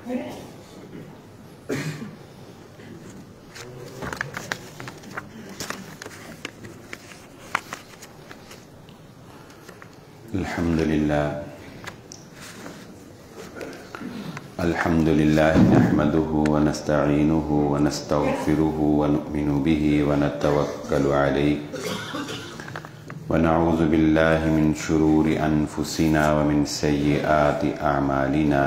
الحمد للہ نحمده ونستعینه ونستغفره ونؤمن به ونتوکل علیہ ونعوذ باللہ من شرور انفسنا ومن سیئات اعمالنا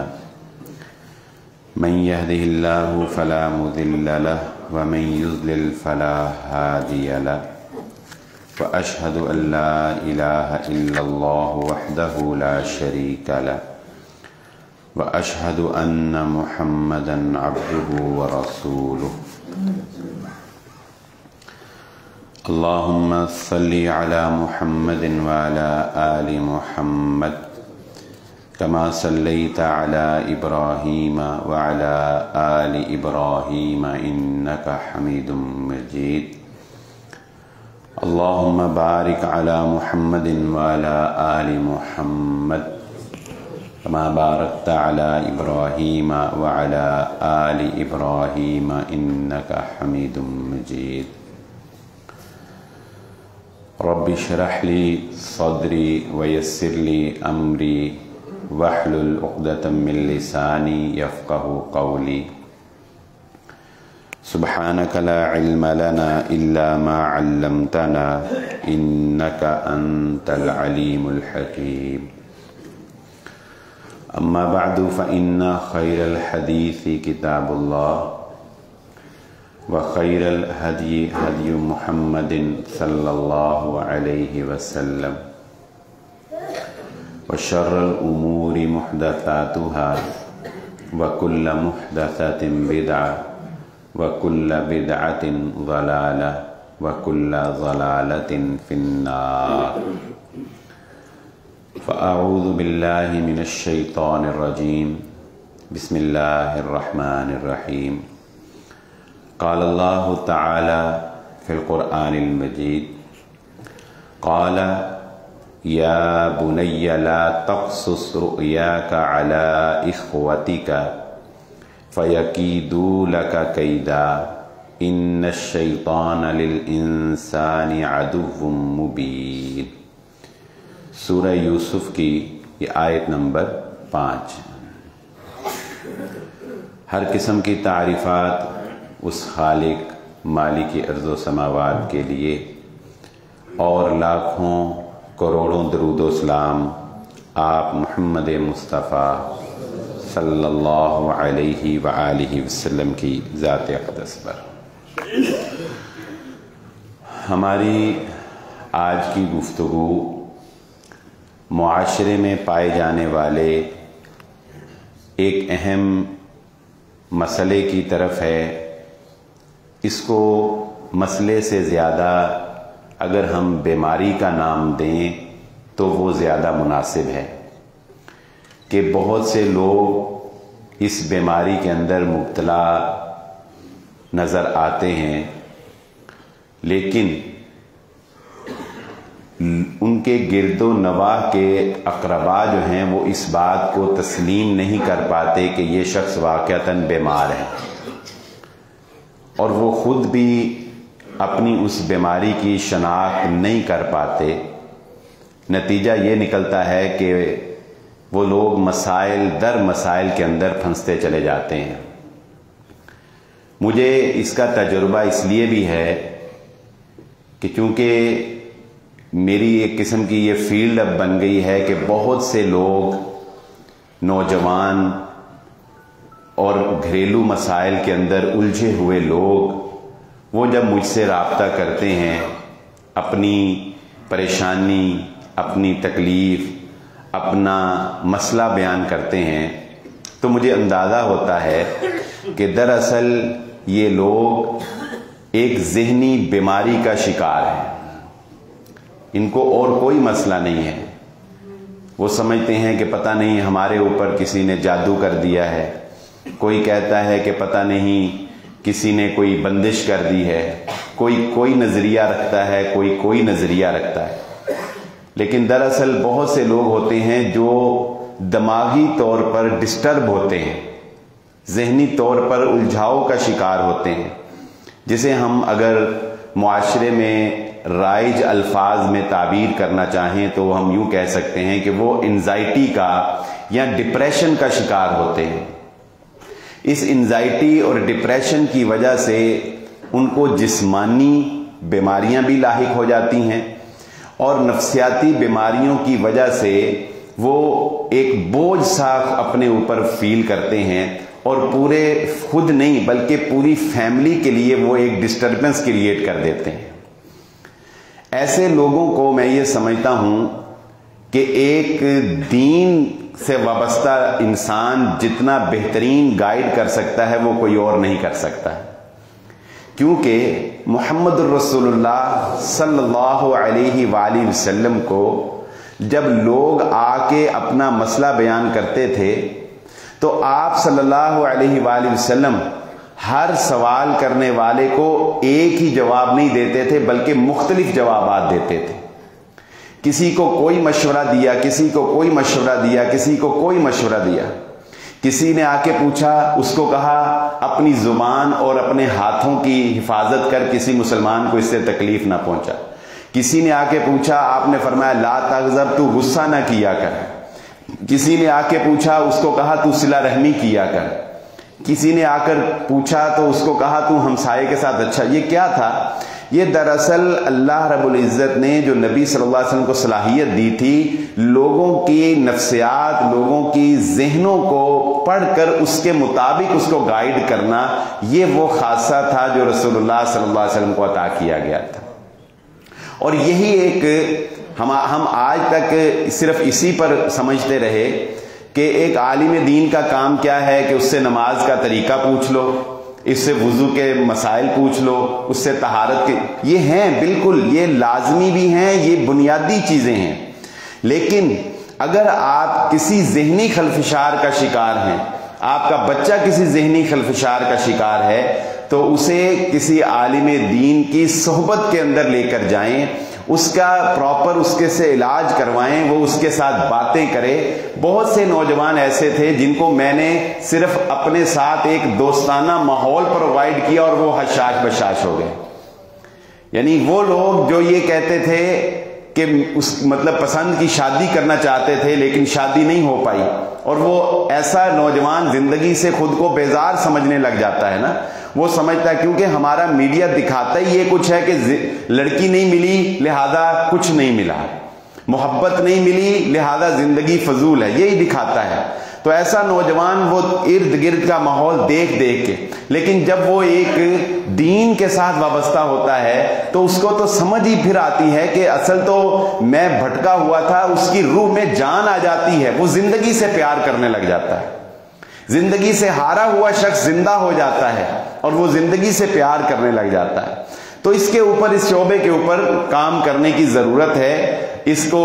من يهده الله فلا مضل له ومن يضلل فلا هادي له وأشهد أن لا إله إلا الله وحده لا شريك له وأشهد أن محمدا عبده ورسوله اللهم صل على محمد وعلى آل محمد كما صليت على إبراهيم وعلى آل إبراهيم إنك حميد مجيد اللهم بارك على محمد وعلى آل محمد كما باركت على إبراهيم وعلى آل إبراهيم إنك حميد مجيد رب اشرح لي صدري ويسر لي أمري واحلل عقدة من لساني يفقهوا قولي سبحانك لا علم لنا إلا ما علمتنا إنك أنت العليم الحكيم أما بعد فإن خير الحديث كتاب الله وخير الهدي هدي محمد صلى الله عليه وسلم وشر الأمور محدثاتها وكل محدثة بدعة وكل بدعة ضلالة وكل ضلالة في النار فأعوذ بالله من الشيطان الرجيم بسم الله الرحمن الرحيم قال الله تعالى في القرآن المجيد قال يا بني لا تقصص رؤياك على إخوتك فَيَكِيدُوا لَكَ كَيْدًا إِنَّ الشَّيْطَانَ لِلْإِنسَانِ عَدُوٌّ مُبِينٌ سورہ یوسف کی یہ آیت نمبر 5۔ ہر قسم کی تعریفات اس خالق مالک ارض و سماوات کے لیے، اور لاکھوں کروڑوں درود و سلام آپ محمد مصطفیٰ صلی اللہ علیہ وآلہ وسلم کی ذات اقدس پر۔ ہماری آج کی گفتگو معاشرے میں پائے جانے والے ایک اہم مسئلے کی طرف ہے۔ اس کو مسئلے سے زیادہ اگر ہم بیماری کا نام دیں تو وہ زیادہ مناسب ہے کہ بہت سے لوگ اس بیماری کے اندر مبتلا نظر آتے ہیں، لیکن ان کے گرد و نواح کے اقربا جو ہیں وہ اس بات کو تسلیم نہیں کر پاتے کہ یہ شخص واقعتاً بیمار ہے، اور وہ خود بھی اپنی اس بیماری کی شناخت نہیں کر پاتے۔ نتیجہ یہ نکلتا ہے کہ وہ لوگ مسائل در مسائل کے اندر پھنستے چلے جاتے ہیں۔ مجھے اس کا تجربہ اس لیے بھی ہے کہ چونکہ میری ایک قسم کی یہ فیلڈ اب بن گئی ہے کہ بہت سے لوگ، نوجوان اور گھریلو مسائل کے اندر الجھے ہوئے لوگ، وہ جب مجھ سے رابطہ کرتے ہیں، اپنی پریشانی، اپنی تکلیف، اپنا مسئلہ بیان کرتے ہیں، تو مجھے اندازہ ہوتا ہے کہ دراصل یہ لوگ ایک ذہنی بیماری کا شکار ہیں۔ ان کو اور کوئی مسئلہ نہیں ہے۔ وہ سمجھتے ہیں کہ پتہ نہیں ہمارے اوپر کسی نے جادو کر دیا ہے، کوئی کہتا ہے کہ پتہ نہیں کسی نے کوئی بندش کر دی ہے، کوئی نظریہ رکھتا ہے، کوئی نظریہ رکھتا ہے۔ لیکن دراصل بہت سے لوگ ہوتے ہیں جو دماغی طور پر ڈسٹرب ہوتے ہیں، ذہنی طور پر الجھاؤ کا شکار ہوتے ہیں، جسے ہم اگر معاشرے میں رائج الفاظ میں تعبیر کرنا چاہیں تو ہم یوں کہہ سکتے ہیں کہ وہ انزائٹی کا یا ڈپریشن کا شکار ہوتے ہیں۔ اس انزائٹی اور ڈپریشن کی وجہ سے ان کو جسمانی بیماریاں بھی لاحق ہو جاتی ہیں، اور نفسیاتی بیماریوں کی وجہ سے وہ ایک بوجھ سا اپنے اوپر فیل کرتے ہیں، اور پورے خود نہیں بلکہ پوری فیملی کے لیے وہ ایک ڈسٹربنس کریٹ کر دیتے ہیں۔ ایسے لوگوں کو میں یہ سمجھتا ہوں کہ ایک دین سے وابستہ انسان جتنا بہترین گائیڈ کر سکتا ہے وہ کوئی اور نہیں کر سکتا ہے، کیونکہ محمد الرسول اللہ صلی اللہ علیہ وآلہ وسلم کو جب لوگ آ کے اپنا مسئلہ بیان کرتے تھے تو آپ صلی اللہ علیہ وآلہ وسلم ہر سوال کرنے والے کو ایک ہی جواب نہیں دیتے تھے بلکہ مختلف جوابات دیتے تھے۔ کسی کو کوئی مشورہ دیا، کسی کو کوئی مشورہ دیا، کسی کو کوئی مشورہ دیا۔ کسی نے آ کے پوچھا، اس کو کہا اپنی زبان اور اپنے ہاتھوں کی حفاظت کر، کسی مسلمان کو اس سے تکلیف نہ پہنچا۔ کسی نے آ کے پوچھا، آپ نے فرمایا لا تغضب، تو غصہ نہ کیا کر۔ کسی نے آ کے پوچھا، اس کو کہا تو صلہ رحمی کیا کر۔ کسی نے آ کر پوچھا تو اس کو کہا تو ہمسائے کے ساتھ اچھا۔ یہ کیا تھا؟ یہ دراصل اللہ رب العزت نے جو نبی صلی اللہ علیہ وسلم کو صلاحیت دی تھی، لوگوں کی نفسیات، لوگوں کی ذہنوں کو پڑھ کر اس کے مطابق اس کو گائیڈ کرنا، یہ وہ خاصہ تھا جو رسول اللہ صلی اللہ علیہ وسلم کو عطا کیا گیا تھا۔ اور یہی ایک ہم آج تک صرف اسی پر سمجھتے رہے کہ ایک عالم دین کا کام کیا ہے کہ اس سے نماز کا طریقہ پوچھ لو، اس سے وضو کے مسائل پوچھ لو، اس سے طہارت کے، یہ ہیں بالکل، یہ لازمی بھی ہیں، یہ بنیادی چیزیں ہیں۔ لیکن اگر آپ کسی ذہنی خلفشار کا شکار ہیں، آپ کا بچہ کسی ذہنی خلفشار کا شکار ہے، تو اسے کسی عالم دین کی صحبت کے اندر لے کر جائیں، اس کا پراپر اس کے سے علاج کروائیں، وہ اس کے ساتھ باتیں کرے۔ بہت سے نوجوان ایسے تھے جن کو میں نے صرف اپنے ساتھ ایک دوستانہ ماحول پرووائڈ کیا اور وہ حشاش بشاش ہو گئے۔ یعنی وہ لوگ جو یہ کہتے تھے کہ مطلب پسند کی شادی کرنا چاہتے تھے لیکن شادی نہیں ہو پائی، اور وہ ایسا نوجوان زندگی سے خود کو بیزار سمجھنے لگ جاتا ہے نا، وہ سمجھتا ہے کیونکہ ہمارا میڈیا دکھاتا ہی یہ کچھ ہے کہ لڑکی نہیں ملی لہذا کچھ نہیں ملا، محبت نہیں ملی لہذا زندگی فضول ہے، یہی دکھاتا ہے۔ تو ایسا نوجوان وہ ارد گرد کا ماحول دیکھ کے، لیکن جب وہ ایک دین کے ساتھ وابستہ ہوتا ہے تو اس کو تو سمجھ ہی پھر آتی ہے کہ اصل تو میں بھٹکا ہوا تھا، اس کی روح میں جان آ جاتی ہے، وہ زندگی سے پیار کرنے لگ جاتا ہے۔ زندگی سے ہارا ہوا شخص زندہ ہو جاتا ہے اور وہ زندگی سے پیار کرنے لگ جاتا ہے۔ تو اس کے اوپر، اس شعبے کے اوپر کام کرنے کی ضرورت ہے، اس کو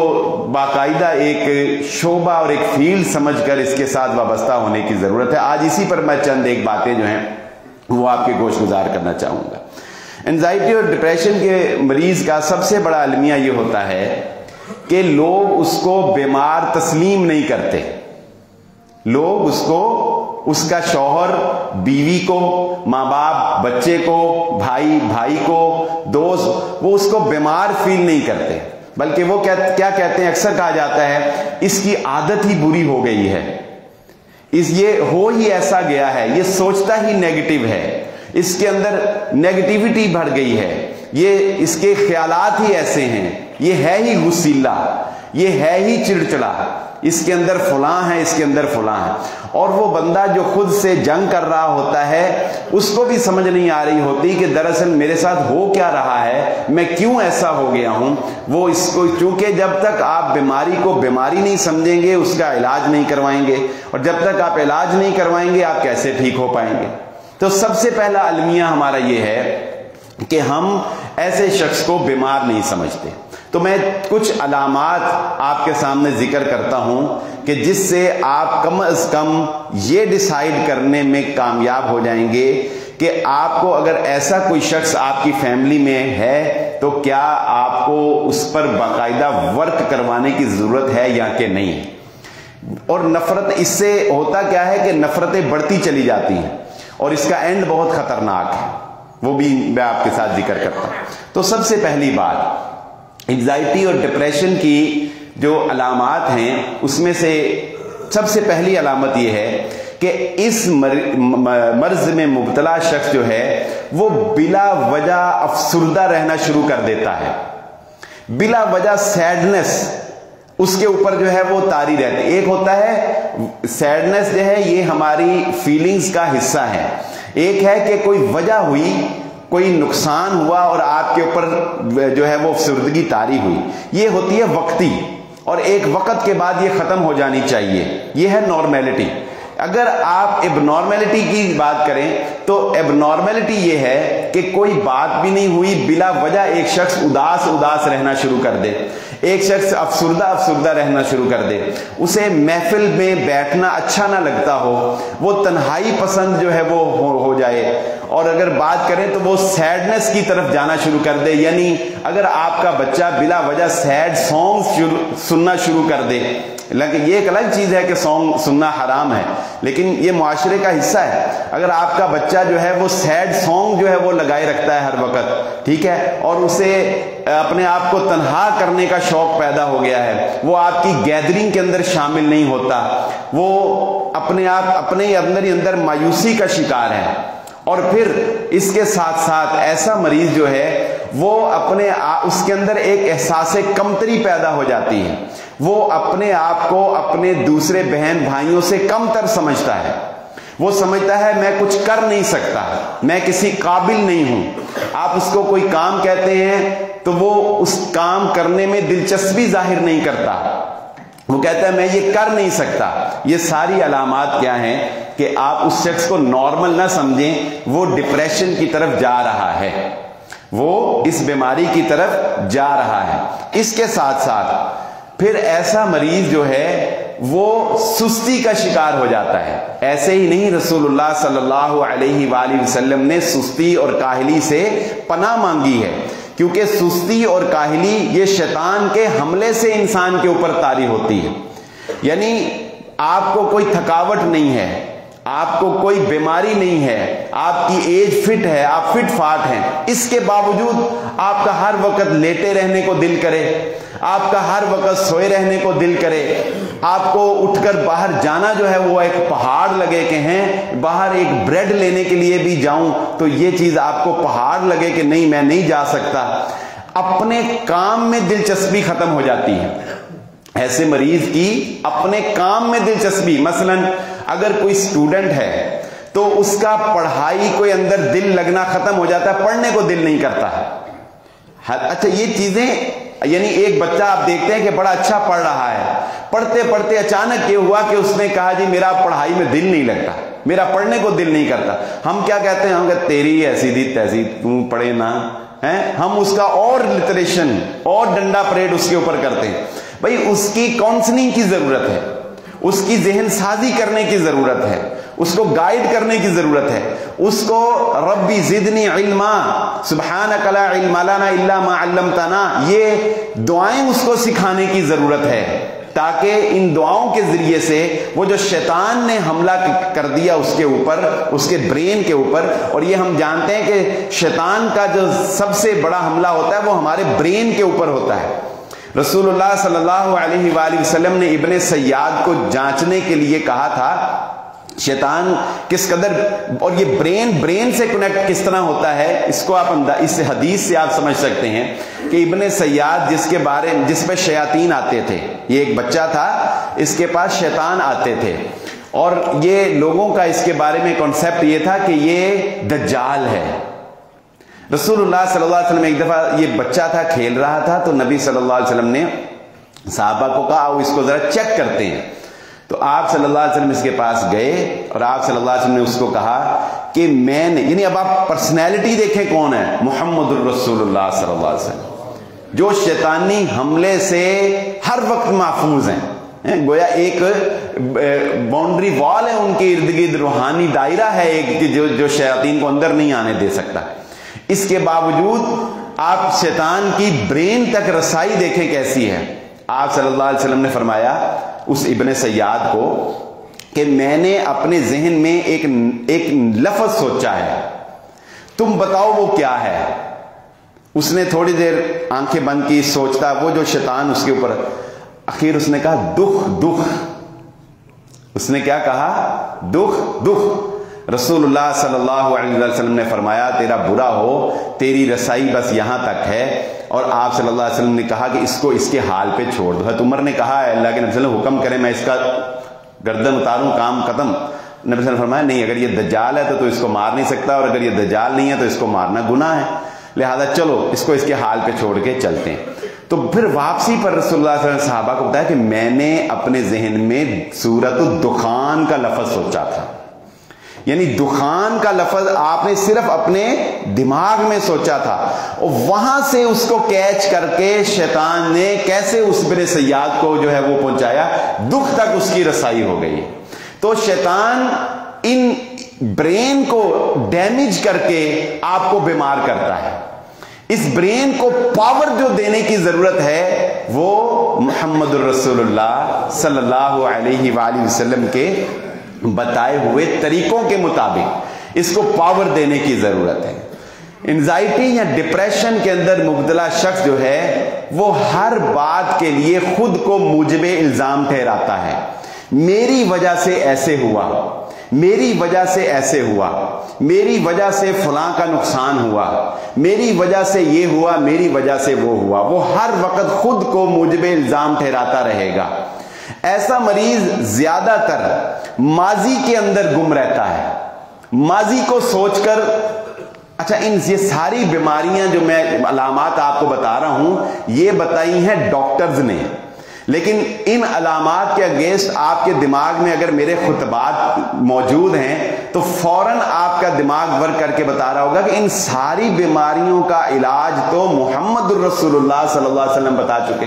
باقاعدہ ایک شعبہ اور ایک فیلڈ سمجھ کر اس کے ساتھ وابستہ ہونے کی ضرورت ہے۔ آج اسی پر میں چند ایک باتیں جو ہیں وہ آپ کے گوش گزار کرنا چاہوں گا۔ انزائٹی اور ڈپریشن کے مریض کا سب سے بڑا المیہ یہ ہوتا ہے کہ لوگ اس کو بیمار تسلیم نہیں کرتے۔ لوگ اس کو، اس کا شوہر بیوی کو، ماں باپ بچے کو، بھائی کو، دوست، وہ اس کو بیمار فیل نہیں کرتے، بلکہ وہ کیا کہتے ہیں، اکثر کہا جاتا ہے اس کی عادت ہی بری ہو گئی ہے، یہ ہو ہی ایسا گیا ہے، یہ سوچتا ہی نیگیٹو ہے، اس کے اندر نیگیٹیوٹی بڑھ گئی ہے، یہ اس کے خیالات ہی ایسے ہیں، یہ ہے ہی غصیلا، یہ ہے ہی چڑچڑا، اس کے اندر فلاں ہے، اس کے اندر فلاں ہے۔ اور وہ بندہ جو خود سے جنگ کر رہا ہوتا ہے، اس کو بھی سمجھ نہیں آ رہی ہوتی کہ دراصل میرے ساتھ ہو کیا رہا ہے، میں کیوں ایسا ہو گیا ہوں۔ وہ اس کو، چونکہ جب تک آپ بیماری کو بیماری نہیں سمجھیں گے، اس کا علاج نہیں کروائیں گے، اور جب تک آپ علاج نہیں کروائیں گے آپ کیسے ٹھیک ہو پائیں گے۔ تو سب سے پہلا المیہ ہمارا یہ ہے کہ ہم ایسے شخص کو بیمار نہیں سمجھتے۔ تو میں کچھ علامات آپ کے سامنے ذکر کرتا ہوں کہ جس سے آپ کم از کم یہ ڈیسائیڈ کرنے میں کامیاب ہو جائیں گے کہ آپ کو اگر ایسا کوئی شخص آپ کی فیملی میں ہے تو کیا آپ کو اس پر باقاعدہ ورک کروانے کی ضرورت ہے یا کہ نہیں۔ اور نفرت اس سے ہوتا کیا ہے کہ نفرتیں بڑھتی چلی جاتی ہیں اور اس کا اینڈ بہت خطرناک ہے، وہ بھی میں آپ کے ساتھ ذکر کرتا ہوں۔ تو سب سے پہلی بات، انزائٹی اور ڈپریشن کی جو علامات ہیں اس میں سے سب سے پہلی علامت یہ ہے کہ اس مرض میں مبتلا شخص جو ہے وہ بلا وجہ افسردہ رہنا شروع کر دیتا ہے، بلا وجہ سیڈنس اس کے اوپر جو ہے وہ طاری رہتی ہے۔ ایک ہوتا ہے سیڈنس جو ہے یہ ہماری فیلنگز کا حصہ ہے، ایک ہے کہ کوئی وجہ ہوئی، کوئی نقصان ہوا اور آپ کے اوپر جو ہے وہ افسردگی طاری ہوئی، یہ ہوتی ہے وقتی، اور ایک وقت کے بعد یہ ختم ہو جانی چاہیے، یہ ہے نارمیلٹی۔ اگر آپ ایب نارمیلٹی کی بات کریں تو ایب نارمیلٹی یہ ہے کہ کوئی بات بھی نہیں ہوئی، بلا وجہ ایک شخص اداس رہنا شروع کر دے، ایک شخص افسردہ رہنا شروع کر دے، اسے محفل میں بیٹھنا اچھا نہ لگتا ہو، وہ تنہائی پسند جو ہے وہ ہو جائے، اور اگر بات کریں تو وہ سیڈنس کی طرف جانا شروع کر دے۔ یعنی اگر آپ کا بچہ بلا وجہ سیڈ سانگ سننا شروع کر دے، لیکن یہ ایک الگ چیز ہے کہ سانگ سننا حرام ہے، لیکن یہ معاشرے کا حصہ ہے۔ اگر آپ کا بچہ جو ہے وہ سیڈ سانگ جو ہے وہ لگائے رکھتا ہے ہر وقت، ٹھیک ہے، اور اسے اپنے آپ کو تنہا کرنے کا شوق پیدا ہو گیا ہے، وہ آپ کی گیدرنگ کے اندر شامل نہیں ہوتا، وہ اپنے اندر ہی اندر مایوسی کا شکار ہے، اور پھر اس کے ساتھ ساتھ ایسا مریض جو ہے وہ اس کے اندر ایک احساس کمتری پیدا ہو جاتی ہے، وہ اپنے آپ کو اپنے دوسرے بہن بھائیوں سے کم تر سمجھتا ہے، وہ سمجھتا ہے میں کچھ کر نہیں سکتا، میں کسی قابل نہیں ہوں۔ آپ اس کو کوئی کام کہتے ہیں تو وہ اس کام کرنے میں دلچسپی ظاہر نہیں کرتا، وہ کہتا ہے میں یہ کر نہیں سکتا۔ یہ ساری علامات کیا ہیں کہ آپ اس شخص کو نارمل نہ سمجھیں، وہ ڈپریشن کی طرف جا رہا ہے، وہ اس بیماری کی طرف جا رہا ہے۔ اس کے ساتھ ساتھ پھر ایسا مریض جو ہے وہ سستی کا شکار ہو جاتا ہے۔ ایسے ہی نہیں، رسول اللہ صلی اللہ علیہ وآلہ وسلم نے سستی اور کاہلی سے پناہ مانگی ہے، کیونکہ سستی اور کاہلی یہ شیطان کے حملے سے انسان کے اوپر طاری ہوتی ہے۔ یعنی آپ کو کوئی تھکاوٹ نہیں ہے، آپ کو کوئی بیماری نہیں ہے، آپ کی ایج فٹ ہے، آپ فٹ فاٹ ہیں، اس کے باوجود آپ کا ہر وقت لیٹے رہنے کو دل کرے، آپ کا ہر وقت سوئے رہنے کو دل کرے، آپ کو اٹھ کر باہر جانا جو ہے وہ ایک پہاڑ لگے کہ ہیں باہر ایک بریڈ لینے کے لیے بھی جاؤں تو یہ چیز آپ کو پہاڑ لگے کہ نہیں میں نہیں جا سکتا، اپنے کام میں دلچسپی ختم ہو جاتی ہے۔ ایسے مریض کی اپنے کام میں دلچسپی، مثلا اگر کوئی اسٹوڈنٹ ہے تو اس کا پڑھائی کو اندر دل لگنا ختم ہو جاتا ہے، پڑھنے کو دل نہیں کرتا ہے۔ اچھا یہ چیزیں، یعنی ایک بچہ آپ دیکھتے ہیں کہ بڑا اچھا پڑھ رہا ہے، پڑھتے پڑھتے اچانک یہ ہوا کہ اس نے کہا جی میرا پڑھائی میں دل نہیں لگتا، میرا پڑھنے کو دل نہیں کرتا، ہم کیا کہتے ہیں؟ ہم کہتے تیری ایسی دی تیسی، تم پڑھے نہ ہیں، ہم اس کا اور لٹریشن اور ڈنڈا پریڈ اس کے اوپر کرتے ہیں۔ بھائی اس کی کاؤنسلنگ کی ضرورت ہے، اس کی ذہن سازی کرنے کی ضرورت ہے، اس کو گائیڈ کرنے کی ضرورت ہے، اس کو ربی زدنی علما سبحانک لا علم لنا الا ما علمتنا، یہ دعائیں اس کو سکھانے کی ضرورت ہے، تاکہ ان دعاؤں کے ذریعے سے وہ جو شیطان نے حملہ کر دیا اس کے اوپر، اس کے برین کے اوپر، اور یہ ہم جانتے ہیں کہ شیطان کا جو سب سے بڑا حملہ ہوتا ہے وہ ہمارے برین کے اوپر ہوتا ہے۔ رسول اللہ صلی اللہ علیہ وآلہ وسلم نے ابن سیاد کو جانچنے کے لیے کہا تھا شیطان کس قدر، اور یہ برین سے کنیکٹ کس طرح ہوتا ہے، اس کو آپ اس حدیث سے آپ سمجھ سکتے ہیں کہ ابن سیاد جس پہ شیاطین آتے تھے، یہ ایک بچہ تھا، اس کے پاس شیطان آتے تھے، اور یہ لوگوں کا اس کے بارے میں کانسیپٹ یہ تھا کہ یہ دجال ہے۔ رسول اللہ صلی اللہ علیہ وسلم ایک دفعہ، یہ بچہ تھا کھیل رہا تھا، تو نبی صلی اللہ علیہ وسلم نے صحابہ کو کہا اس کو ذرا چیک کرتے ہیں، تو آپ صلی اللہ علیہ وسلم اس کے پاس گئے اور آپ صلی اللہ علیہ وسلم نے اس کو کہا کہ میں نے، یعنی اب آپ پرسنالٹی دیکھیں کون ہے، محمد الرسول اللہ صلی اللہ علیہ وسلم، جو شیطانی حملے سے ہر وقت محفوظ ہیں، گویا ایک باؤنڈری وال ہے ان کے ارد گرد، روحانی دائرہ ہے ایک جو شیاطین کو اندر نہیں آنے دے سکتا۔ اس کے باوجود آپ شیطان کی برین تک رسائی دیکھیں کیسی ہے۔ آپ صلی اللہ علیہ وسلم نے فرمایا اس ابن سیاد کو کہ میں نے اپنے ذہن میں ایک لفظ سوچا ہے، تم بتاؤ وہ کیا ہے۔ اس نے تھوڑی دیر آنکھیں بند کی، سوچتا، وہ جو شیطان اس کے اوپر، آخر اس نے کہا دکھ دکھ۔ اس نے کیا کہا؟ دکھ دکھ۔ رسول اللہ صلی اللہ علیہ وسلم نے فرمایا تیرا برا ہو، تیری رسائی بس یہاں تک ہے۔ اور آپ صلی اللہ علیہ وسلم نے کہا کہ اس کو اس کے حال پہ چھوڑ دو۔ حضرت عمر نے کہا اللہ کے نبی صلی اللہ علیہ وسلم حکم کرے میں اس کا گردن اتاروں، کام ختم۔ نبی صلی اللہ علیہ وسلم نے فرمایا نہیں، اگر یہ دجال ہے تو اس کو مار نہیں سکتا، اور اگر یہ دجال نہیں ہے تو اس کو مارنا گناہ ہے، لہذا چلو اس کو اس کے حال پہ چھوڑ کے چلتے ہیں۔ تو پھر واپسی پر رسول اللہ صلی اللہ علیہ وسلم صحابہ کو بتایا کہ میں نے اپنے ذہن میں سورۃ الدخان کا لفظ سوچا تھا، یعنی دخان کا لفظ آپ نے صرف اپنے دماغ میں سوچا تھا، اور وہاں سے اس کو کیچ کر کے شیطان نے کیسے اس ابن سیاد کو جو ہے وہ پہنچایا، دکھ تک اس کی رسائی ہو گئی۔ تو شیطان ان برین کو ڈیمیج کر کے آپ کو بیمار کرتا ہے۔ اس برین کو پاور جو دینے کی ضرورت ہے وہ محمد الرسول اللہ صلی اللہ علیہ وآلہ وسلم کے بتائے ہوئے طریقوں کے مطابق اس کو پاور دینے کی ضرورت ہے۔ انزائٹی یا ڈپریشن کے اندر مبتلا شخص جو ہے وہ ہر بات کے لیے خود کو موجب الزام ٹھہراتا ہے، میری وجہ سے ایسے ہوا، میری وجہ سے ایسے ہوا، میری وجہ سے فلاں کا نقصان ہوا، میری وجہ سے یہ ہوا، میری وجہ سے وہ ہوا۔ وہ ہر وقت خود کو موجب الزام ٹھہراتا رہے گا۔ ایسا مریض زیادہ تر ماضی کے اندر گم رہتا ہے، ماضی کو سوچ کر، اچھا یہ ساری بیماریاں جو میں علامات آپ کو بتا رہا ہوں یہ بتائی ہیں ڈاکٹرز نے، لیکن ان علامات کے اگینسٹ آپ کے دماغ میں اگر میرے خطبات موجود ہیں تو فوراً آپ کا دماغ ورک کر کے بتا رہا ہوگا کہ ان ساری بیماریوں کا علاج تو محمد الرسول اللہ صلی اللہ علیہ وسلم بتا چکے،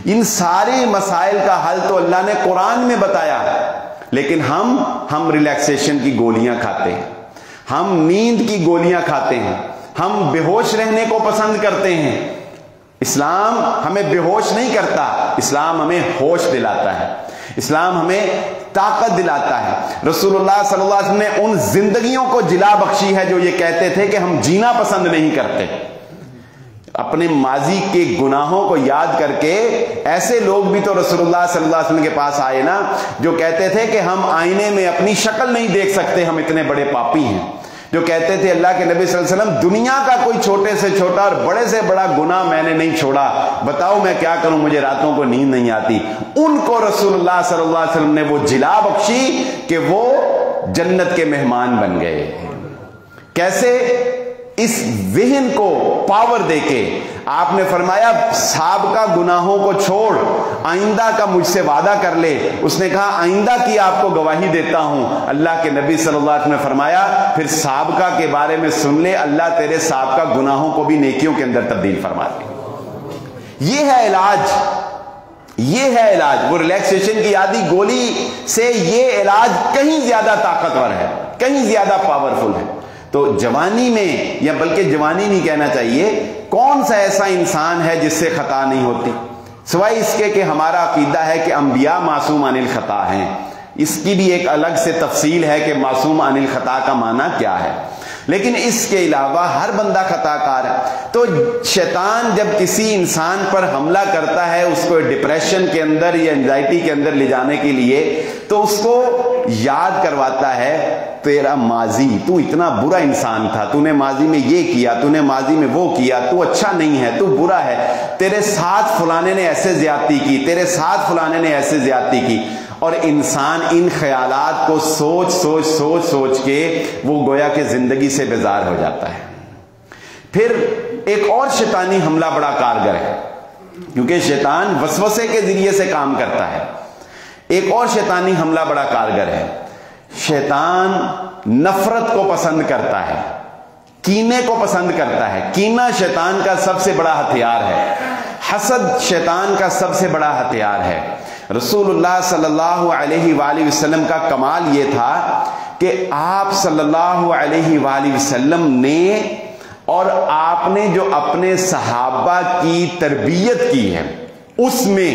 ان سارے مسائل کا حل تو اللہ نے قرآن میں بتایا، لیکن ہم ریلیکسیشن کی گولیاں کھاتے ہیں، ہم نیند کی گولیاں کھاتے ہیں، ہم بے ہوش رہنے کو پسند کرتے ہیں۔ اسلام ہمیں بے ہوش نہیں کرتا، اسلام ہمیں ہوش دلاتا ہے، اسلام ہمیں طاقت دلاتا ہے۔ رسول اللہ صلی اللہ علیہ وسلم نے ان زندگیوں کو جلا بخشی ہے جو یہ کہتے تھے کہ ہم جینا پسند نہیں کرتے۔ اپنے ماضی کے گناہوں کو یاد کر کے ایسے لوگ بھی تو رسول اللہ صلی اللہ علیہ وسلم کے پاس آئے نا جو کہتے تھے کہ ہم آئینے میں اپنی شکل نہیں دیکھ سکتے، ہم اتنے بڑے پاپی ہیں، جو کہتے تھے اللہ کے نبی صلی اللہ علیہ وسلم دنیا کا کوئی چھوٹے سے چھوٹا اور بڑے سے بڑا گناہ میں نے نہیں چھوڑا، بتاؤ میں کیا کروں، مجھے راتوں کو نیند نہیں آتی۔ ان کو رسول اللہ صلی اللہ علیہ وسلم نے وہ جلا بخشی کہ وہ جنت کے مہمان بن گئے۔ کیسے؟ اس ذہن کو پاور دے کے آپ نے فرمایا سابقہ گناہوں کو چھوڑ، آئندہ کا مجھ سے وعدہ کر لے۔ اس نے کہا آئندہ کی آپ کو گواہی دیتا ہوں۔ اللہ کے نبی صلی اللہ علیہ وسلم نے فرمایا پھر سابقہ کے بارے میں سن لے، اللہ تیرے سابقہ گناہوں کو بھی نیکیوں کے اندر تبدیل فرما دے۔ یہ ہے علاج، یہ ہے علاج۔ وہ ریلیکسیشن کی آدھی گولی سے یہ علاج کہیں زیادہ طاقتور ہے، کہیں زیادہ پاورفل ہے۔ تو جوانی میں، یا بلکہ جوانی نہیں کہنا چاہیے، کون سا ایسا انسان ہے جس سے خطا نہیں ہوتی، سوائے اس کے کہ ہمارا عقیدہ ہے کہ انبیاء معصوم عن الخطا ہیں۔ اس کی بھی ایک الگ سے تفصیل ہے کہ معصوم عن الخطا کا معنی کیا ہے، لیکن اس کے علاوہ ہر بندہ خطا کار ہے۔ تو شیطان جب کسی انسان پر حملہ کرتا ہے اس کو ڈپریشن کے اندر یا انزائٹی کے اندر لے جانے کے لیے، تو اس کو یاد کرواتا ہے تیرا ماضی، تو اتنا برا انسان تھا، تو نے ماضی میں یہ کیا، تو نے ماضی میں وہ کیا، تو اچھا نہیں ہے، تو برا ہے، تیرے ساتھ فلانے نے ایسے زیادتی کی، تیرے ساتھ فلانے نے ایسے زیادتی کی۔ اور انسان ان خیالات کو سوچ سوچ سوچ سوچ کے وہ گویا کہ زندگی سے بیزار ہو جاتا ہے۔ پھر ایک اور شیطانی حملہ بڑا کارگر ہے، کیونکہ شیطان وسوسے کے ذریعے سے کام کرتا ہے۔ ایک اور شیطانی حملہ بڑا کارگر ہے، شیطان نفرت کو پسند کرتا ہے، کینے کو پسند کرتا ہے۔ کینہ شیطان کا سب سے بڑا ہتھیار ہے، حسد شیطان کا سب سے بڑا ہتھیار ہے۔ رسول اللہ صلی اللہ علیہ وآلہ وسلم کا کمال یہ تھا کہ آپ صلی اللہ علیہ وآلہ وسلم نے اور آپ نے جو اپنے صحابہ کی تربیت کی ہے اس میں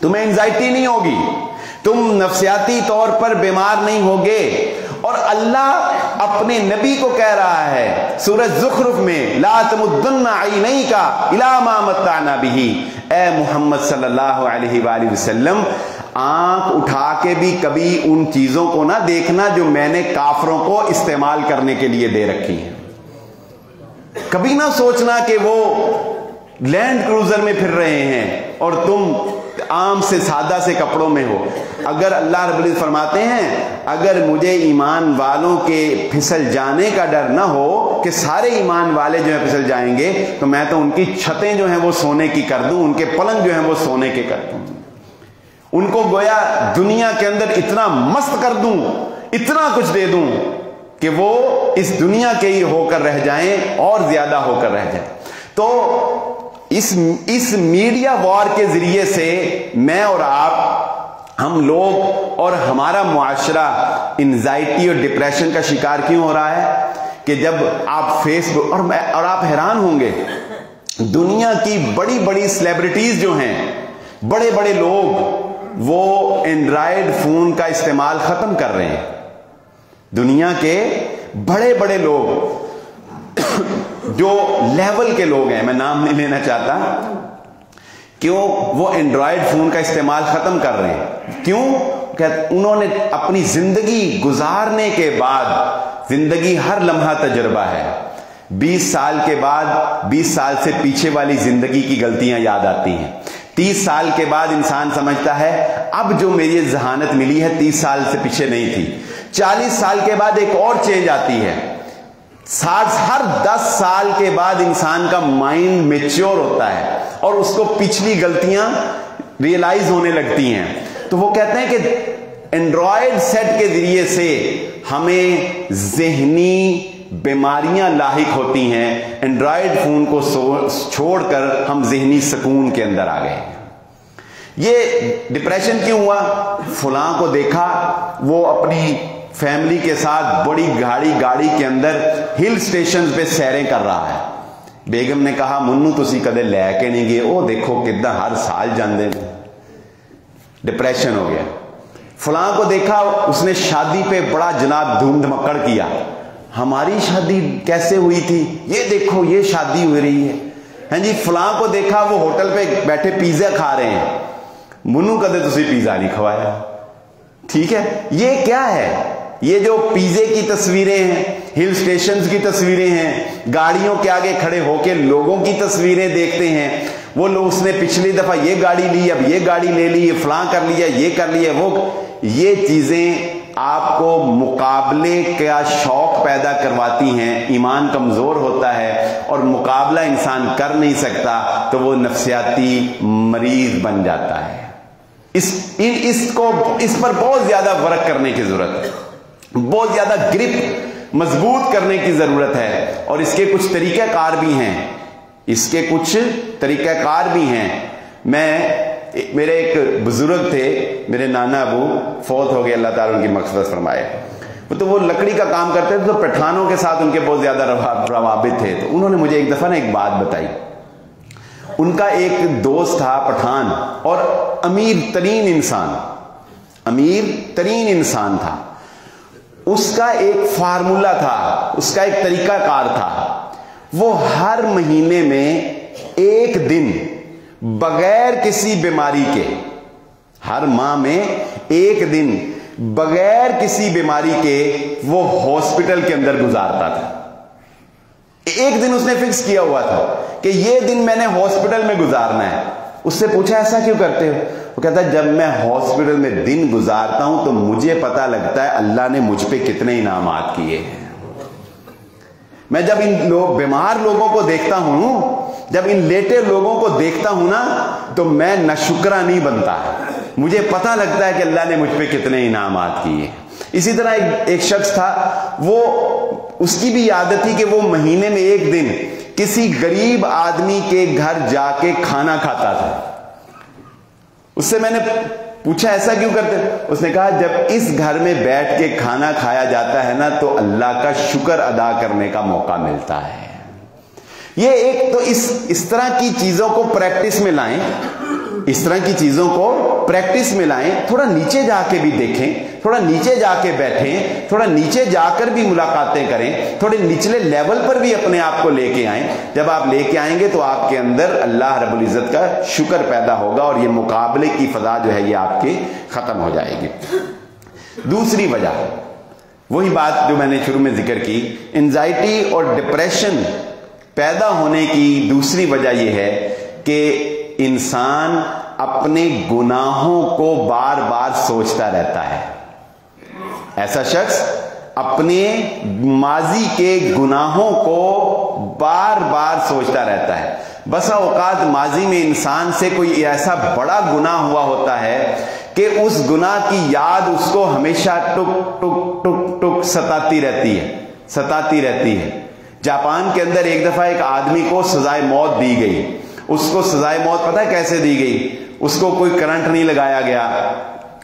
تمہیں انزائٹی نہیں ہوگی، تم نفسیاتی طور پر بیمار نہیں ہوگے۔ اور اللہ اپنے نبی کو کہہ رہا ہے سورہ زخرف میں، لا تمدن عینیک الی ما متعنا بہ، اے محمد صلی اللہ علیہ وآلہ وسلم آنکھ اٹھا کے بھی کبھی ان چیزوں کو نہ دیکھنا جو میں نے کافروں کو استعمال کرنے کے لیے دے رکھی ہیں۔ کبھی نہ سوچنا کہ وہ لینڈ کروزر میں پھر رہے ہیں اور تم عام سے سادہ سے کپڑوں میں ہو۔ اگر اللہ رب العزت فرماتے ہیں اگر مجھے ایمان والوں کے پھسل جانے کا ڈر نہ ہو کہ سارے ایمان والے جو ہیں پھسل جائیں گے، تو میں تو ان کی چھتیں جو ہیں وہ سونے کی کر دوں، ان کے پلنگ جو ہیں وہ سونے کے کر دوں، ان کو گویا دنیا کے اندر اتنا مست کر دوں، اتنا کچھ دے دوں کہ وہ اس دنیا کے ہی ہو کر رہ جائیں اور زیادہ ہو کر رہ جائیں۔ تو اس میڈیا وار کے ذریعے سے میں اور آپ، ہم لوگ اور ہمارا معاشرہ انزائٹی اور ڈپریشن کا شکار کیوں ہو رہا ہے کہ جب آپ فیس بک اور آپ حیران ہوں گے، دنیا کی بڑی بڑی سیلیبریٹیز جو ہیں، بڑے بڑے لوگ، وہ اینڈرائڈ فون کا استعمال ختم کر رہے ہیں۔ دنیا کے بڑے بڑے لوگ جو لیول کے لوگ ہیں، میں نام نہیں لینا چاہتا، کیوں وہ اینڈرائڈ فون کا استعمال ختم کر رہے ہیں؟ کیوں کہ انہوں نے اپنی زندگی گزارنے کے بعد، زندگی ہر لمحہ تجربہ ہے، 20 سال کے بعد 20 سال سے پیچھے والی زندگی کی غلطیاں یاد آتی ہیں، 30 سال کے بعد انسان سمجھتا ہے اب جو میری ذہانت ملی ہے 30 سال سے پیچھے نہیں تھی، 40 سال کے بعد ایک اور چینج آتی ہے، ہر 10 سال کے بعد انسان کا مائنڈ میچور ہوتا ہے اور اس کو پچھلی غلطیاں ریئلائز ہونے لگتی ہیں۔ تو وہ کہتے ہیں کہ اینڈرائڈ سیٹ کے ذریعے سے ہمیں ذہنی بیماریاں لاحق ہوتی ہیں، اینڈرائڈ فون کو چھوڑ کر ہم ذہنی سکون کے اندر آ گئے۔ یہ ڈپریشن کیوں ہوا؟ فلاں کو دیکھا وہ اپنی فیملی کے ساتھ بڑی گاڑی کے اندر ہل سٹیشن پہ سیریں کر رہا ہے، بیگم نے کہا منو تسی کدے لے کے نہیں گئے، او دیکھو کدھر ہر سال جاندے، ڈپریشن ہو گیا۔ فلاں کو دیکھا اس نے شادی پہ بڑا جناب دھوم دھمکڑ کیا، ہماری شادی کیسے ہوئی تھی، یہ دیکھو یہ شادی ہو رہی ہے، ہاں جی۔ فلاں کو دیکھا وہ ہوٹل پہ بیٹھے پیزا کھا رہے ہیں، منو کدے تسی پیزا نہیں کھوایا، ٹھیک ہے۔ یہ کیا ہے؟ یہ جو پیزے کی تصویریں ہیں، ہل سٹیشنز کی تصویریں ہیں، گاڑیوں کے آگے کھڑے ہو کے لوگوں کی تصویریں دیکھتے ہیں، وہ لوگ اس نے پچھلی دفعہ یہ گاڑی لی، اب یہ گاڑی لے لی، یہ فلاں کر لیا، یہ کر لیا، وہ یہ چیزیں آپ کو مقابلے کا شوق پیدا کرواتی ہیں، ایمان کمزور ہوتا ہے اور مقابلہ انسان کر نہیں سکتا تو وہ نفسیاتی مریض بن جاتا ہے۔ اس پر بہت زیادہ ورک کرنے کی ضرورت ہے، بہت زیادہ گرپ مضبوط کرنے کی ضرورت ہے، اور اس کے کچھ طریقہ کار بھی ہیں، میرے ایک بزرگ تھے، میرے نانا ابو فوت ہو گئے، اللہ تعالیٰ ان کی مغفرت فرمائے، تو وہ لکڑی کا کام کرتے تھے، تو پٹھانوں کے ساتھ ان کے بہت زیادہ روابط تھے۔ تو انہوں نے مجھے ایک دفعہ ایک بات بتائی، ان کا ایک دوست تھا پٹھان اور امیر ترین انسان تھا، اس کا ایک فارمولا تھا، اس کا ایک طریقہ کار تھا، وہ ہر مہینے میں ایک دن بغیر کسی بیماری کے، ہر ماہ میں ایک دن بغیر کسی بیماری کے وہ ہاسپٹل کے اندر گزارتا تھا۔ ایک دن اس نے فکس کیا ہوا تھا کہ یہ دن میں نے ہاسپٹل میں گزارنا ہے۔ اس سے پوچھا ایسا کیوں کرتے ہو؟ وہ کہتا ہے جب میں ہاسپٹل میں دن گزارتا ہوں تو مجھے پتا لگتا ہے اللہ نے مجھ پہ کتنے انعامات کیے ہیں۔ میں جب ان بیمار لوگوں کو دیکھتا ہوں، جب ان لیٹے لوگوں کو دیکھتا ہوں نا، تو میں ناشکرا نہیں بنتا، مجھے پتا لگتا ہے کہ اللہ نے مجھ پہ کتنے انعامات کیے۔ اسی طرح ایک شخص تھا، وہ اس کی بھی عادت تھی کہ وہ مہینے میں ایک دن کسی غریب آدمی کے گھر جا کے کھانا کھاتا تھا۔ اس سے میں نے پوچھا ایسا کیوں کرتے؟ اس نے کہا جب اس گھر میں بیٹھ کے کھانا کھایا جاتا ہے نا تو اللہ کا شکر ادا کرنے کا موقع ملتا ہے۔ یہ ایک تو اس طرح کی چیزوں کو پریکٹس میں لائیں، اس طرح کی چیزوں کو پریکٹس میں لائیں، تھوڑا نیچے جا کے بھی دیکھیں، تھوڑا نیچے جا کے بیٹھیں، تھوڑا نیچے جا کر بھی ملاقاتیں کریں، تھوڑے نچلے لیول پر بھی اپنے آپ کو لے کے آئیں۔ جب آپ لے کے آئیں گے تو آپ کے اندر اللہ رب العزت کا شکر پیدا ہوگا اور یہ مقابلے کی فضا جو ہے یہ آپ کے ختم ہو جائے گی۔ دوسری وجہ، وہی بات جو میں نے شروع میں ذکر کی، انزائٹی اور ڈپریشن پیدا ہونے کی دوسری وجہ یہ ہے کہ انسان اپنے گناہوں کو بار بار سوچتا رہتا ہے۔ ایسا شخص اپنے ماضی کے گناہوں کو بار بار سوچتا رہتا ہے۔ بسا اوقات ماضی میں انسان سے کوئی ایسا بڑا گناہ ہوا ہوتا ہے کہ اس گناہ کی یاد اس کو ہمیشہ ٹک ٹک ٹک ٹک ستاتی رہتی ہے۔ جاپان کے اندر ایک دفعہ ایک آدمی کو سزائے موت دی گئی۔ اس کو سزائے موت پتہ ہے کیسے دی گئی؟ اس کو کوئی کرنٹ نہیں لگایا گیا،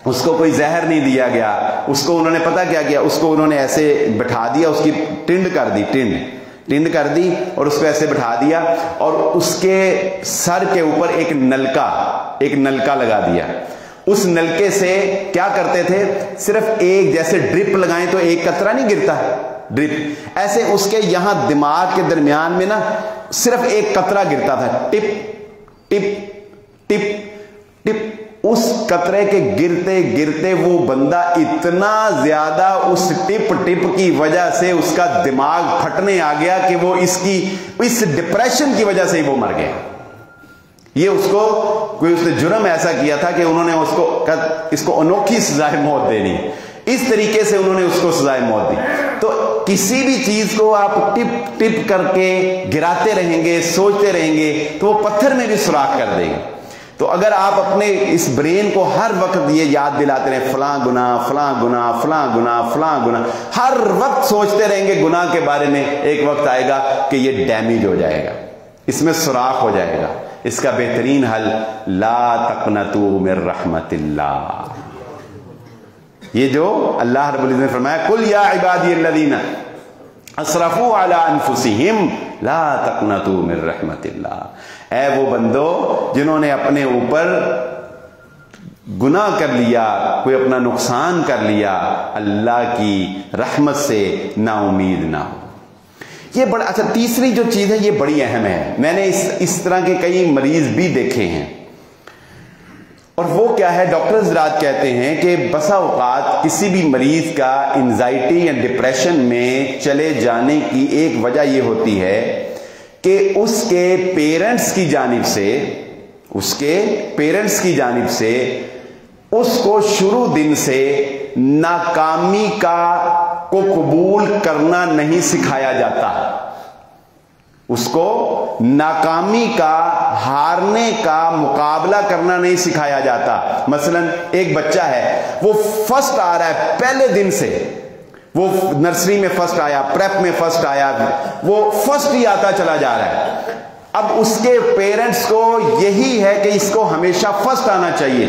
اس کو کوئی زہر نہیں دیا گیا، اس کو انہوں نے پتہ کیا کیا، اس کو انہوں نے ایسے بٹھا دیا، اس کی ٹنڈ کر دی اور اس کو ایسے بٹھا دیا اور اس کے سر کے اوپر ایک نلکا لگا دیا۔ اس نلکے سے کیا کرتے تھے؟ صرف ایک جیسے ڈرپ لگائیں تو ایک قطرہ نہیں گرتا، ڈرپ ایسے اس کے یہاں دماغ کے درمیان میں نا صرف ایک قطرہ گرتا تھا، ٹپ ٹپ ٹپ ٹپ۔ اس قطرے کے گرتے گرتے وہ بندہ اتنا زیادہ اس ٹپ ٹپ کی وجہ سے اس کا دماغ پھٹنے آ گیا کہ وہ اس ڈپریشن کی وجہ سے ہی وہ مر گیا۔ یہ اس نے جرم ایسا کیا تھا کہ انہوں نے اس کو انوکھی سزائے موت دینی، اس طریقے سے انہوں نے اس کو سزائے موت دی۔ تو کسی بھی چیز کو آپ ٹپ ٹپ کر کے گراتے رہیں گے، سوچتے رہیں گے تو وہ پتھر میں بھی سوراخ کر دے گی۔ تو اگر آپ اپنے اس برین کو ہر وقت یہ یاد دلاتے رہیں فلاں گناہ فلاں گناہ فلاں گناہ فلاں گناہ، ہر وقت سوچتے رہیں گے گناہ کے بارے میں، ایک وقت آئے گا کہ یہ ڈیمیج ہو جائے گا، اس میں سوراخ ہو جائے گا۔ اس کا بہترین حل لا تقنطوا من رحمت اللہ، یہ جو اللہ رب العزت نے فرمایا قل یا عبادی الذین اسرفوا علی انفسہم لا تقنطوا من رحمت اللہ، اے وہ بندو جنہوں نے اپنے اوپر گناہ کر لیا، کوئی اپنا نقصان کر لیا، اللہ کی رحمت سے نا امید نہ ہو۔ یہ بڑا اچھا، تیسری جو چیز ہے یہ بڑی اہم ہے، میں نے اس طرح کے کئی مریض بھی دیکھے ہیں، اور وہ کیا ہے؟ ڈاکٹر حضرات کہتے ہیں کہ بسا اوقات کسی بھی مریض کا انزائٹی یا ڈپریشن میں چلے جانے کی ایک وجہ یہ ہوتی ہے کہ اس کے پیرنٹس کی جانب سے اس کو شروع دن سے ناکامی کو قبول کرنا نہیں سکھایا جاتا، اس کو ناکامی کا، ہارنے کا مقابلہ کرنا نہیں سکھایا جاتا۔ مثلا ایک بچہ ہے، وہ فرسٹ آ رہا ہے پہلے دن سے، وہ نرسری میں فرسٹ آیا، پریپ میں فرسٹ آیا، وہ فرسٹ ہی آتا چلا جا رہا ہے۔ اب اس کے پیرنٹس کو یہی ہے کہ اس کو ہمیشہ فرسٹ آنا چاہیے۔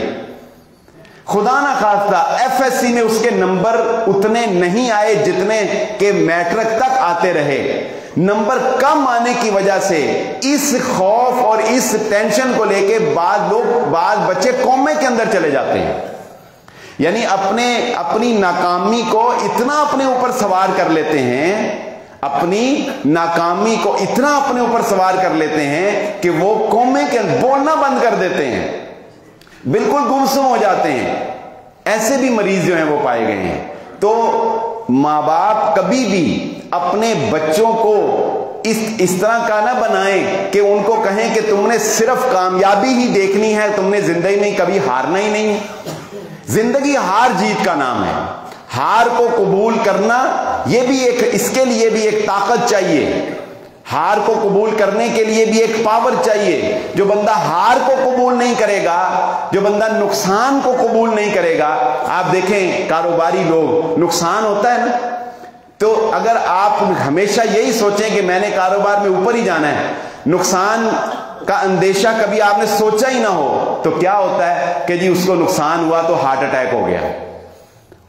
خدا نہ خواستہ ایف ایس سی میں اس کے نمبر اتنے نہیں آئے جتنے کہ میٹرک تک آتے رہے، نمبر کم آنے کی وجہ سے اس خوف اور اس ٹینشن کو لے کے بعض بچے کومے کے اندر چلے جاتے ہیں، یعنی اپنی ناکامی کو اتنا اپنے اوپر سوار کر لیتے ہیں، کہ وہ کومے کے اندر بولنا بند کر دیتے ہیں، بالکل گمسم ہو جاتے ہیں۔ ایسے بھی مریض جو ہیں وہ پائے گئے ہیں۔ تو ماں باپ کبھی بھی اپنے بچوں کو اس طرح کا نہ بنائیں کہ ان کو کہیں کہ تم نے صرف کامیابی ہی دیکھنی ہے، تم نے زندگی میں کبھی ہارنا ہی نہیں۔ زندگی ہار جیت کا نام ہے، ہار کو قبول کرنا یہ بھی اس کے لیے بھی ایک طاقت چاہیے، ہار کو قبول کرنے کے لیے بھی ایک پاور چاہیے۔ جو بندہ ہار کو قبول نہیں کرے گا، جو بندہ نقصان کو قبول نہیں کرے گا، آپ دیکھیں کاروباری لوگ، نقصان ہوتا ہے نا، تو اگر آپ ہمیشہ یہی سوچیں کہ میں نے کاروبار میں اوپر ہی جانا ہے، نقصان کا اندیشہ کبھی آپ نے سوچا ہی نہ ہو، تو کیا ہوتا ہے کہ جی اس کو نقصان ہوا تو ہارٹ اٹیک ہو گیا،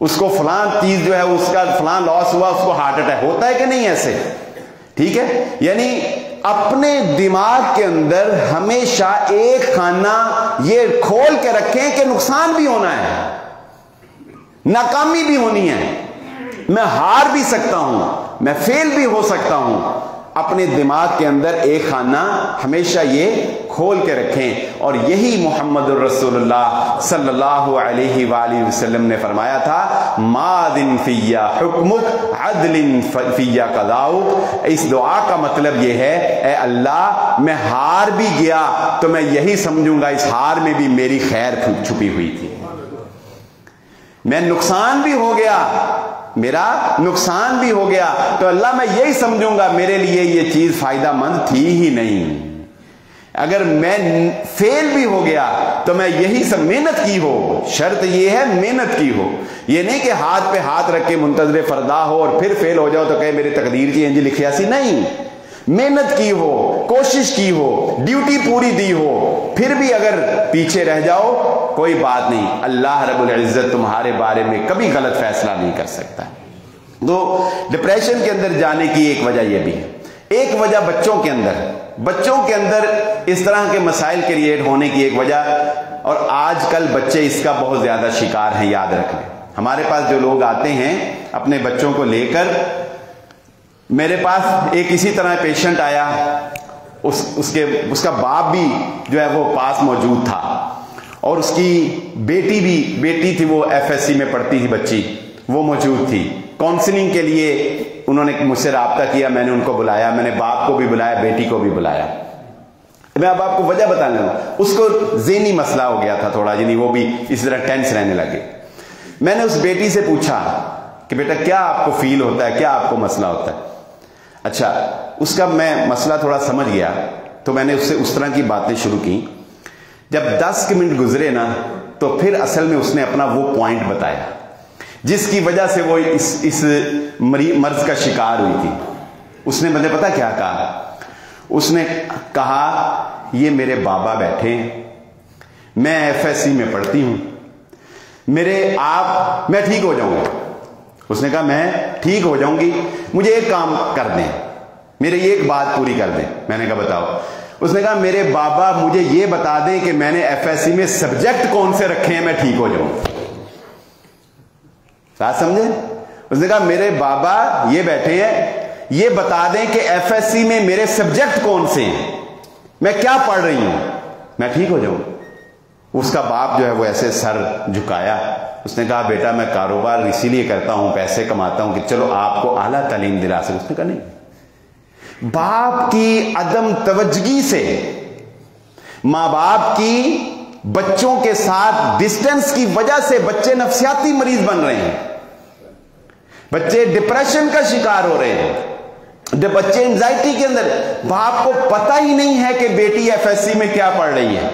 اس کو فلاں چیز جو ہے اس کا فلاں لاس ہوا، اس کو ہارٹ اٹیک ہوتا ہے کہ نہیں ایسے؟ ٹھیک ہے، یعنی اپنے دماغ کے اندر ہمیشہ ایک خانہ یہ کھول کے رکھیں کہ نقصان بھی ہونا ہے، ناکامی بھی ہونی ہے، میں ہار بھی سکتا ہوں، میں فیل بھی ہو سکتا ہوں۔ اپنے دماغ کے اندر ایک خانہ ہمیشہ یہ کھول کے رکھیں، اور یہی محمد الرسول اللہ صلی اللہ علیہ وآلہ وسلم نے فرمایا تھا، ماذن فیا حکمک عدل فیا قضاؤک۔ اس دعا کا مطلب یہ ہے، اے اللہ میں ہار بھی گیا تو میں یہی سمجھوں گا اس ہار میں بھی میری خیر چھپی ہوئی تھی، میں نقصان بھی ہو گیا، میرا نقصان بھی ہو گیا تو اللہ میں یہی سمجھوں گا میرے لیے یہ چیز فائدہ مند تھی ہی نہیں، اگر میں فیل بھی ہو گیا تو میں یہی سب محنت کی ہو، شرط یہ ہے محنت کی ہو، یہ نہیں کہ ہاتھ پہ ہاتھ رکھ کے منتظر فردا ہو اور پھر فیل ہو جاؤ تو کہے میری تقدیر کی انج لکھیا سی، نہیں، محنت کی ہو، کوشش کی ہو، ڈیوٹی پوری دی ہو، پھر بھی اگر پیچھے رہ جاؤ کوئی بات نہیں، اللہ رب العزت تمہارے بارے میں کبھی غلط فیصلہ نہیں کر سکتا۔ تو ڈپریشن کے اندر جانے کی ایک وجہ یہ بھی ہے، ایک وجہ بچوں کے اندر اس طرح کے مسائل کریٹ ہونے کی ایک وجہ، اور آج کل بچے اس کا بہت زیادہ شکار ہیں، یاد رکھ لیں۔ ہمارے پاس جو لوگ آتے ہیں اپنے بچوں کو لے کر، میرے پاس ایک اسی طرح پیشنٹ آیا، اس کا باپ بھی جو ہے وہ پاس موجود تھا، اور اس کی بیٹی تھی، وہ FSC میں پڑھتی تھی بچی، وہ موجود تھی۔ کاؤنسلنگ کے لیے انہوں نے مجھ سے رابطہ کیا، میں نے ان کو بلایا، میں نے باپ کو بھی بلایا، بیٹی کو بھی بلایا۔ میں اب آپ کو وجہ بتانے لوں، اس کو ذہنی مسئلہ ہو گیا تھا تھوڑا، یعنی وہ بھی اس طرح ٹینس رہنے لگے۔ میں نے اس بیٹی سے پوچھا کہ بیٹا کیا آپ کو فیل ہوتا ہے، کیا آپ کو مسئلہ ہوتا ہے؟ اچھا، اس کا میں مسئلہ تھوڑا سمجھ گیا تو میں نے اس سے اس طرح کی باتیں شروع کی۔ جب 10 منٹ گزرے نا تو پھر اصل میں اس نے اپنا وہ پوائنٹ بتایا جس کی وجہ سے وہ اس مرض کا شکار ہوئی تھی۔ اس نے مجھے پتا کیا کہا؟ اس نے کہا یہ میرے بابا بیٹھے ہیں، میں FSC میں پڑھتی ہوں، میں ٹھیک ہو جاؤں گا۔ اس نے کہا میں ٹھیک ہو جاؤں گی، مجھے ایک کام کر دیں، میرے ایک بات پوری کر دیں۔ میں نے کہا بتاؤ۔ اس نے کہا میرے بابا مجھے یہ بتا دیں کہ میں نے FSC میں سبجیکٹ کون سے رکھے ہیں، میں ٹھیک ہو جاؤں۔ بات سمجھے؟ اس نے کہا میرے بابا یہ بیٹھے ہیں، یہ بتا دیں کہ FSC میں میرے سبجیکٹ کون سے ہیں، میں کیا پڑھ رہی ہوں، میں ٹھیک ہو جاؤں۔ اس کا باپ جو ہے وہ ایسے سر جھکایا، اس نے کہا بیٹا میں کاروبار اسی لیے کرتا ہوں، پیسے کماتا ہوں کہ چلو آپ کو اعلیٰ تعلیم دلا سکوں۔ اس نے کہا نہیں، باپ کی عدم توجہی سے، ماں باپ کی بچوں کے ساتھ ڈسٹنس کی وجہ سے بچے نفسیاتی مریض بن رہے ہیں، بچے ڈپریشن کا شکار ہو رہے ہیں، بچے انزائٹی کے اندر۔ باپ کو پتہ ہی نہیں ہے کہ بیٹی FSC میں کیا پڑھ رہی ہے،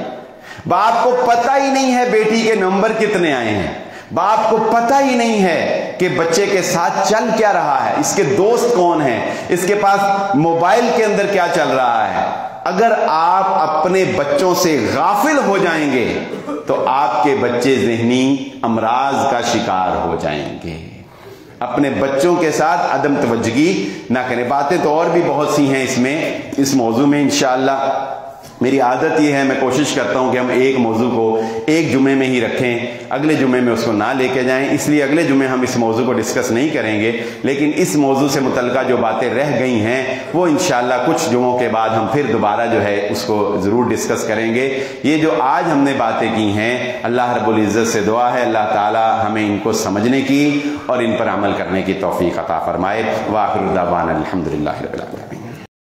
باپ کو پتہ ہی نہیں ہے بیٹی کے نمبر کتنے آئے ہیں، باپ کو پتہ ہی نہیں ہے کہ بچے کے ساتھ چل کیا رہا ہے، اس کے دوست کون ہیں، اس کے پاس موبائل کے اندر کیا چل رہا ہے۔ اگر آپ اپنے بچوں سے غافل ہو جائیں گے تو آپ کے بچے ذہنی امراض کا شکار ہو جائیں گے۔ اپنے بچوں کے ساتھ عدم توجہی نہ کریں۔ باتیں تو اور بھی بہت سی ہیں اس موضوع میں، انشاءاللہ میری عادت یہ ہے، میں کوشش کرتا ہوں کہ ہم ایک موضوع کو ایک جمعے میں ہی رکھیں، اگلے جمعے میں اس کو نہ لے کے جائیں، اس لیے اگلے جمعے ہم اس موضوع کو ڈسکس نہیں کریں گے، لیکن اس موضوع سے متعلقہ جو باتیں رہ گئی ہیں وہ انشاءاللہ کچھ جمعوں کے بعد ہم پھر دوبارہ جو ہے اس کو ضرور ڈسکس کریں گے۔ یہ جو آج ہم نے باتیں کی ہیں، اللہ رب العزت سے دعا ہے اللہ تعالی ہمیں ان کو سمجھنے کی اور ان پر عمل کرنے کی توفیق عطا فرمائے۔ وآخر دعوانا الحمدللہ رب العالمین۔